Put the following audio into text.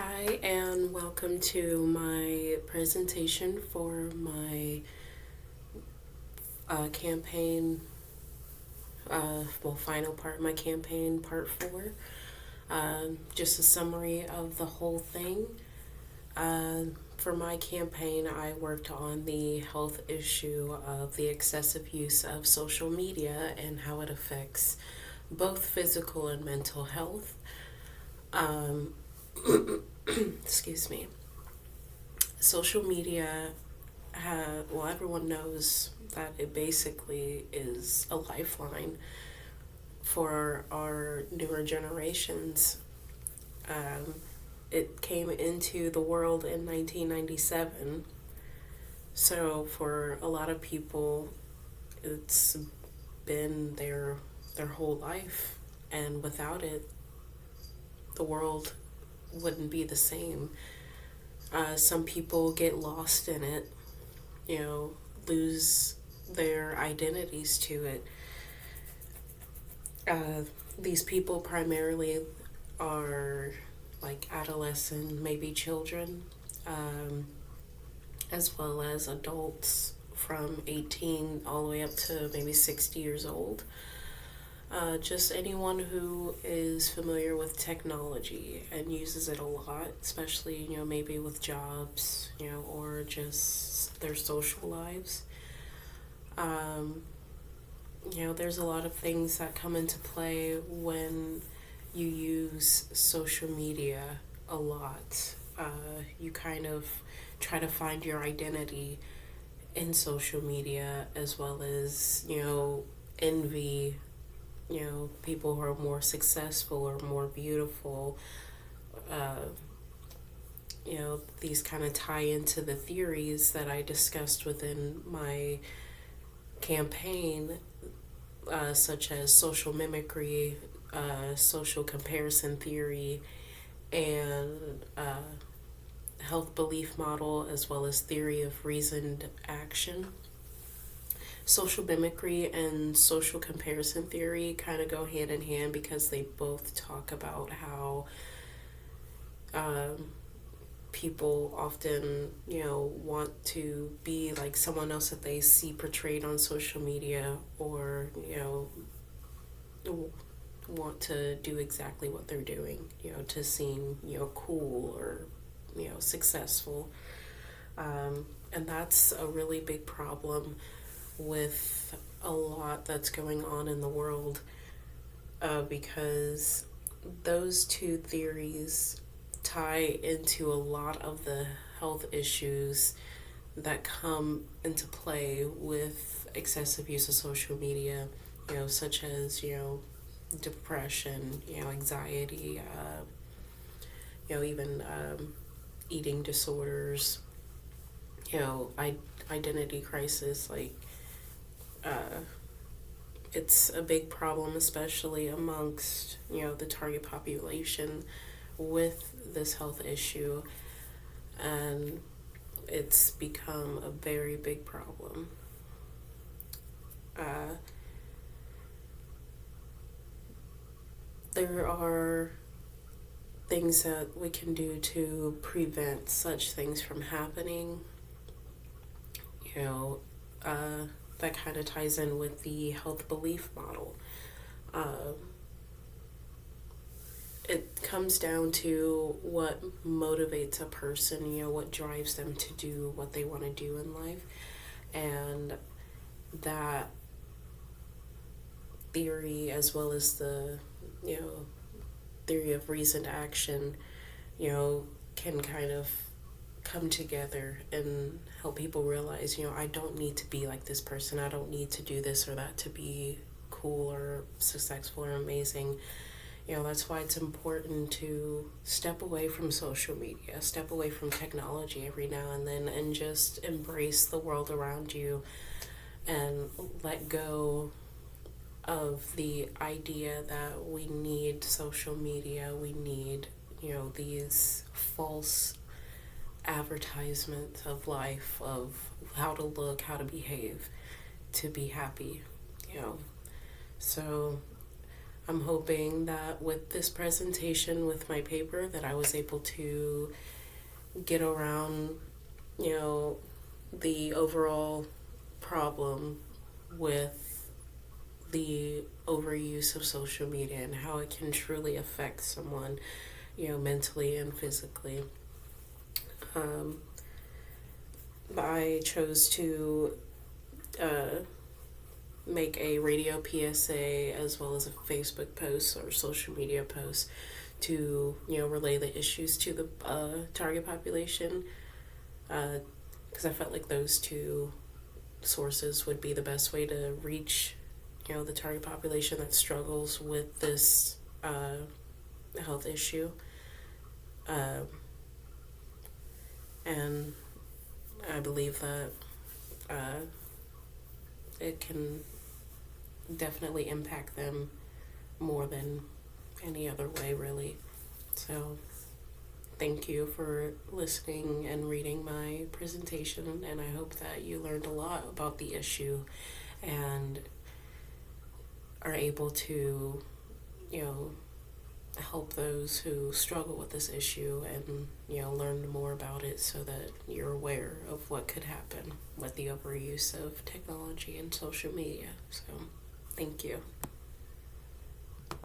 Hi, and welcome to my presentation for my campaign, final part of my campaign, part four. Just a summary of the whole thing. For my campaign, I worked on the health issue of the excessive use of social media and how it affects both physical and mental health. Um, excuse me. Social media everyone knows that it basically is a lifeline for our newer generations. Um, it came into the world in 1997, so for a lot of people, it's been their whole life, and without it, the world wouldn't be the same. Some people get lost in it, lose their identities to it. Uh, these people primarily are like adolescent, maybe children, um, as well as adults from 18 all the way up to maybe 60 years old. Just anyone who is familiar with technology and uses it a lot, especially, maybe with jobs, or just their social lives. Um, there's a lot of things that come into play when you use social media a lot. You kind of try to find your identity in social media, as well as, envy, people who are more successful or more beautiful. Uh, these kind of tie into the theories that I discussed within my campaign, such as social mimicry, social comparison theory, and health belief model, as well as theory of reasoned action. Social mimicry and social comparison theory kind of go hand in hand because they both talk about how um, people often, want to be like someone else that they see portrayed on social media, or, want to do exactly what they're doing, to seem, cool or, successful. And that's a really big problem with a lot that's going on in the world, because those two theories tie into a lot of the health issues that come into play with excessive use of social media, such as, depression, anxiety, even eating disorders, identity crisis. Like, uh, it's a big problem, especially amongst, the target population with this health issue. And it's become a very big problem. Uh, there are things that we can do to prevent such things from happening. You know, that kind of ties in with the health belief model. Uh, it comes down to what motivates a person, what drives them to do what they want to do in life. And that theory, as well as the, theory of reasoned action, can kind of come together and help people realize, I don't need to be like this person. I don't need to do this or that to be cool or successful or amazing. That's why it's important to step away from social media, step away from technology every now and then, and just embrace the world around you and let go of the idea that we need social media, we need, these false advertisements of life, of how to look, how to behave, to be happy, you know. So I'm hoping that with this presentation, with my paper, that I was able to get around, you know, the overall problem with the overuse of social media and how it can truly affect someone, mentally and physically. Um, I chose to uh, make a radio PSA as well as a Facebook post or social media post to relay the issues to the target population, because I felt like those two sources would be the best way to reach the target population that struggles with this health issue. Um, and I believe that uh, it can definitely impact them more than any other way, really. So, thank you for listening and reading my presentation, and I hope that you learned a lot about the issue and are able to, you know, help those who struggle with this issue and, learn more about it so that you're aware of what could happen with the overuse of technology and social media. So, thank you.